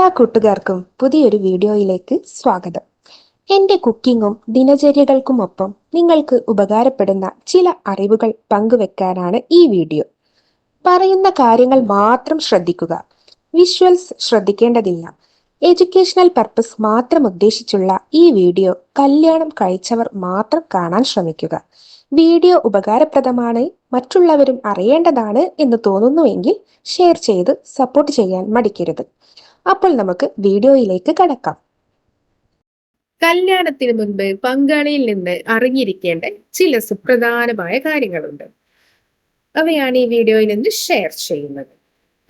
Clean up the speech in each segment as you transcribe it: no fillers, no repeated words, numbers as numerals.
എല്ലാ കൂട്ടുകാർക്കും പുതിയൊരു വീഡിയോയിലേക്ക് സ്വാഗതം. എൻ്റെ കുക്കിങ്ങും ദിനചര്യകൾക്കുമൊപ്പം നിങ്ങൾക്ക് ഉപകാരപ്പെടുന്ന ചില അറിവുകൾ പങ്കുവെക്കാനാണ് ഈ വീഡിയോ. പറയുന്ന കാര്യങ്ങൾ മാത്രം ശ്രദ്ധിക്കുക. വിഷ്വൽസ് ശ്രദ്ധിക്കേണ്ടതില്ല. എഡ്യൂക്കേഷണൽ പർപ്പസ് മാത്രം ഉദ്ദേശിച്ചുള്ള ഈ വീഡിയോ കല്യാണം കഴിച്ചവർ മാത്രം കാണാൻ ശ്രമിക്കുക. വീഡിയോ ഉപകാരപ്രദമാണ്, മറ്റുള്ളവരും അറിയേണ്ടതാണ് എന്ന് തോന്നുന്നുവെങ്കിൽ ഷെയർ ചെയ്ത് സപ്പോർട്ട് ചെയ്യാൻ മടിക്കരുത്. അപ്പോൾ നമുക്ക് വീഡിയോയിലേക്ക് കടക്കാം. കല്യാണത്തിന് മുൻപ് പങ്കാളിയിൽ നിന്ന് അറിഞ്ഞിരിക്കേണ്ട ചില സുപ്രധാനമായ കാര്യങ്ങളുണ്ട്. അവയാണ് ഈ വീഡിയോയിൽ നിന്ന് ഷെയർ ചെയ്യുന്നത്.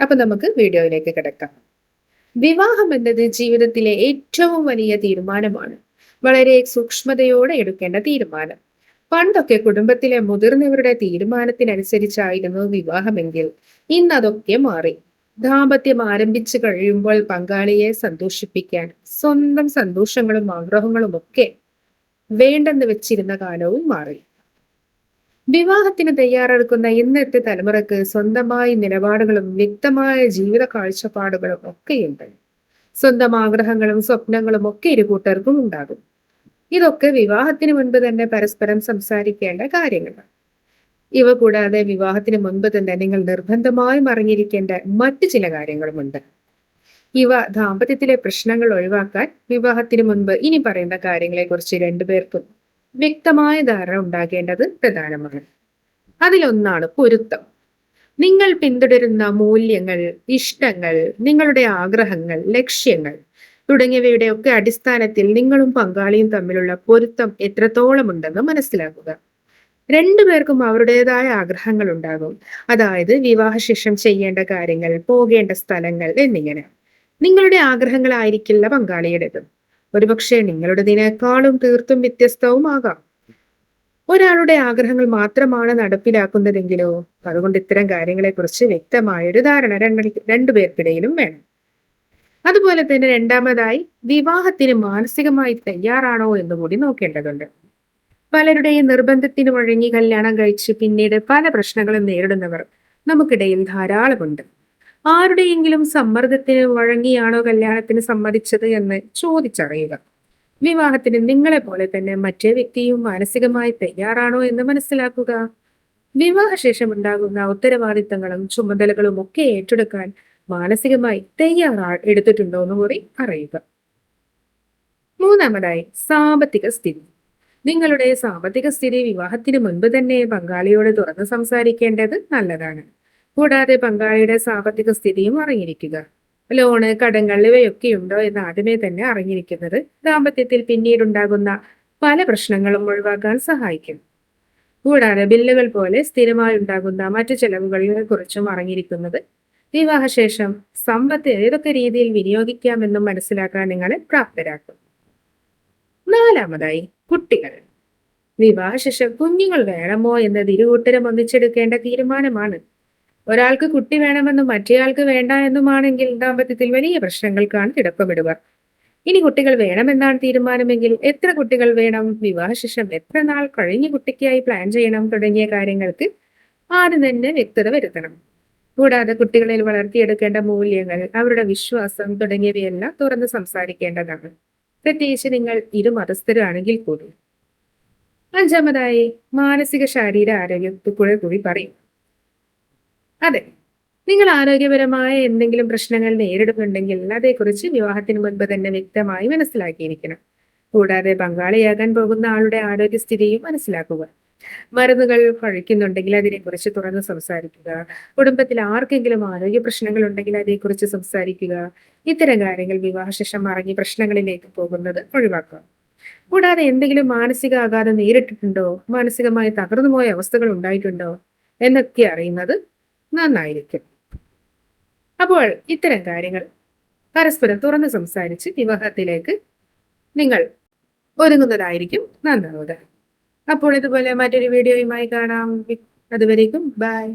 അപ്പൊ നമുക്ക് വീഡിയോയിലേക്ക് കിടക്കാം. വിവാഹം എന്നത് ജീവിതത്തിലെ ഏറ്റവും വലിയ തീരുമാനമാണ്. വളരെ സൂക്ഷ്മതയോടെ എടുക്കേണ്ട തീരുമാനം. പണ്ടൊക്കെ കുടുംബത്തിലെ മുതിർന്നവരുടെ തീരുമാനത്തിനനുസരിച്ചായിരുന്നു വിവാഹമെങ്കിൽ ഇന്ന് അതൊക്കെ മാറി. ദാമ്പത്യം ആരംഭിച്ചു കഴിയുമ്പോൾ പങ്കാളിയെ സന്തോഷിപ്പിക്കാൻ സ്വന്തം സന്തോഷങ്ങളും ആഗ്രഹങ്ങളും ഒക്കെ വേണ്ടെന്ന് വെച്ചിരുന്ന കാലവും മാറി. വിവാഹത്തിന് തയ്യാറെടുക്കുന്ന ഇന്നത്തെ തലമുറക്ക് സ്വന്തമായ നിലപാടുകളും വ്യക്തമായ ജീവിത കാഴ്ചപ്പാടുകളും ഒക്കെയുണ്ട്. സ്വന്തം ആഗ്രഹങ്ങളും സ്വപ്നങ്ങളും ഒക്കെ ഇരു കൂട്ടർക്കും ഉണ്ടാകും. ഇതൊക്കെ വിവാഹത്തിന് മുൻപ് തന്നെ പരസ്പരം സംസാരിക്കേണ്ട കാര്യങ്ങളാണ്. ഇവ കൂടാതെ വിവാഹത്തിന് മുൻപ് തന്നെ നിങ്ങൾ നിർബന്ധമായും അറിഞ്ഞിരിക്കേണ്ട മറ്റു ചില കാര്യങ്ങളുമുണ്ട്. ഇവ ദാമ്പത്യത്തിലെ പ്രശ്നങ്ങൾ ഒഴിവാക്കാൻ വിവാഹത്തിന് മുൻപ് ഇനി പറയുന്ന കാര്യങ്ങളെ കുറിച്ച് രണ്ടുപേർക്കും വ്യക്തമായ ധാരണ ഉണ്ടാകേണ്ടത് പ്രധാനമാണ്. അതിലൊന്നാണ് പൊരുത്തം. നിങ്ങൾ പിന്തുടരുന്ന മൂല്യങ്ങൾ, ഇഷ്ടങ്ങൾ, നിങ്ങളുടെ ആഗ്രഹങ്ങൾ, ലക്ഷ്യങ്ങൾ തുടങ്ങിയവയുടെ ഒക്കെ അടിസ്ഥാനത്തിൽ നിങ്ങളും പങ്കാളിയും തമ്മിലുള്ള പൊരുത്തം എത്രത്തോളം ഉണ്ടെന്ന് മനസ്സിലാക്കുക. രണ്ടുപേർക്കും അവരുടേതായ ആഗ്രഹങ്ങൾ ഉണ്ടാകും. അതായത് വിവാഹശേഷം ചെയ്യേണ്ട കാര്യങ്ങൾ, പോകേണ്ട സ്ഥലങ്ങൾ എന്നിങ്ങനെ. നിങ്ങളുടെ ആഗ്രഹങ്ങളായിരിക്കില്ല പങ്കാളിയുടേത്. ഒരുപക്ഷെ നിങ്ങളുടേതിനേക്കാളും തീർത്തും വ്യത്യസ്തവും ആകാം. ഒരാളുടെ ആഗ്രഹങ്ങൾ മാത്രമാണ് നടപ്പിലാക്കുന്നതെങ്കിലോ അതുകൊണ്ട് ഇത്തരം കാര്യങ്ങളെക്കുറിച്ച് വ്യക്തമായൊരു ധാരണ രണ്ടുപേർക്കിടയിലും വേണം. അതുപോലെ തന്നെ രണ്ടാമതായി, വിവാഹത്തിന് മാനസികമായി തയ്യാറാണോ എന്ന് കൂടി നോക്കേണ്ടതുണ്ട്. പലരുടെയും നിർബന്ധത്തിന് വഴങ്ങി കല്യാണം കഴിച്ച് പിന്നീട് പല പ്രശ്നങ്ങളും നേരിടുന്നവർ നമുക്കിടയിൽ ധാരാളമുണ്ട്. ആരുടെയെങ്കിലും സമ്മർദ്ദത്തിന് വഴങ്ങിയാണോ കല്യാണത്തിന് സമ്മതിച്ചത് എന്ന് ചോദിച്ചറിയുക. വിവാഹത്തിന് നിങ്ങളെ പോലെ തന്നെ മറ്റേ വ്യക്തിയും മാനസികമായി തയ്യാറാണോ എന്ന് മനസ്സിലാക്കുക. വിവാഹശേഷം ഉണ്ടാകുന്ന ഉത്തരവാദിത്തങ്ങളും ചുമതലകളും ഒക്കെ ഏറ്റെടുക്കാൻ മാനസികമായി എടുത്തിട്ടുണ്ടോ എന്ന് കൂടി അറിയുക. മൂന്നാമതായി, സാമ്പത്തിക സ്ഥിതി. നിങ്ങളുടെ സാമ്പത്തിക സ്ഥിതി വിവാഹത്തിന് മുൻപ് തന്നെ പങ്കാളിയോട് തുറന്ന് സംസാരിക്കേണ്ടത് നല്ലതാണ്. കൂടാതെ പങ്കാളിയുടെ സാമ്പത്തിക സ്ഥിതിയും അറിഞ്ഞിരിക്കുക. ലോണ്, കടങ്ങൾ ഇവയൊക്കെ ഉണ്ടോ എന്ന് ആദ്യമേ തന്നെ അറിഞ്ഞിരിക്കുന്നത് ദാമ്പത്യത്തിൽ പിന്നീടുണ്ടാകുന്ന പല പ്രശ്നങ്ങളും ഒഴിവാക്കാൻ സഹായിക്കും. കൂടാതെ ബില്ലുകൾ പോലെ സ്ഥിരമായി ഉണ്ടാകുന്ന മറ്റു ചെലവുകളെ കുറിച്ചും അറിഞ്ഞിരിക്കുന്നത് വിവാഹശേഷം സമ്പത്ത് ഏതൊക്കെ രീതിയിൽ വിനിയോഗിക്കാമെന്നും മനസ്സിലാക്കാൻ നിങ്ങളെ പ്രാപ്തരാക്കും. നാലാമതായി, കുട്ടികൾ. വിവാഹശേഷം കുഞ്ഞുങ്ങൾ വേണമോ എന്നത് ഇരുകൂട്ടരും ഒന്നിച്ചെടുക്കേണ്ട തീരുമാനമാണ്. ഒരാൾക്ക് കുട്ടി വേണമെന്നും മറ്റേയാൾക്ക് വേണ്ട എന്നുമാണെങ്കിൽ ദാമ്പത്യത്തിൽ വലിയ പ്രശ്നങ്ങൾക്കാണ് തുടക്കമിടുക. ഇനി കുട്ടികൾ വേണമെന്നാണ് തീരുമാനമെങ്കിൽ എത്ര കുട്ടികൾ വേണം, വിവാഹശേഷം എത്ര നാൾ കഴിഞ്ഞ് കുട്ടിക്കായി പ്ലാൻ ചെയ്യണം തുടങ്ങിയ കാര്യങ്ങൾക്ക് ആദ്യം തന്നെ വ്യക്തത വരുത്തണം. കൂടാതെ കുട്ടികളിൽ വളർത്തിയെടുക്കേണ്ട മൂല്യങ്ങൾ, അവരുടെ വിശ്വാസം തുടങ്ങിയവയെല്ലാം തുറന്ന് സംസാരിക്കേണ്ടതാണ്. പ്രത്യേകിച്ച് നിങ്ങൾ ഇരു മതസ്ഥരാണെങ്കിൽ കൂടി. അഞ്ചാമതായി, മാനസിക ശാരീര ആരോഗ്യത്തെ കൂടി പറയും. അതെ, നിങ്ങൾ ആരോഗ്യപരമായ എന്തെങ്കിലും പ്രശ്നങ്ങൾ നേരിടുന്നുണ്ടെങ്കിൽ അതേക്കുറിച്ച് വിവാഹത്തിന് മുൻപ് തന്നെ വ്യക്തമായി മനസ്സിലാക്കിയിരിക്കണം. കൂടാതെ പങ്കാളിയാകാൻ പോകുന്ന ആളുടെ ആരോഗ്യസ്ഥിതിയും മനസ്സിലാക്കുക. മരുന്നുകൾ കഴിക്കുന്നുണ്ടെങ്കിൽ അതിനെക്കുറിച്ച് തുറന്ന് സംസാരിക്കുക. കുടുംബത്തിൽ ആർക്കെങ്കിലും ആരോഗ്യ പ്രശ്നങ്ങൾ ഉണ്ടെങ്കിൽ അതേക്കുറിച്ച് സംസാരിക്കുക. ഇത്തരം കാര്യങ്ങൾ വിവാഹശേഷം അറിഞ്ഞ് പ്രശ്നങ്ങളിലേക്ക് പോകുന്നത് ഒഴിവാക്കുക. കൂടാതെ എന്തെങ്കിലും മാനസിക ആഘാതം നേരിട്ടിട്ടുണ്ടോ, മാനസികമായി തകർന്നുപോയ അവസ്ഥകൾ ഉണ്ടായിട്ടുണ്ടോ എന്നൊക്കെ അറിയുന്നത് നന്നായിരിക്കും. അപ്പോൾ ഇത്തരം കാര്യങ്ങൾ പരസ്പരം തുറന്ന് സംസാരിച്ച് വിവാഹത്തിലേക്ക് നിങ്ങൾ ഒരുങ്ങുന്നതായിരിക്കും നന്നാവുക. അപ്പോൾ ഇതുപോലെ മറ്റൊരു വീഡിയോയുമായി കാണാം. അതുവരേക്കും ബൈ.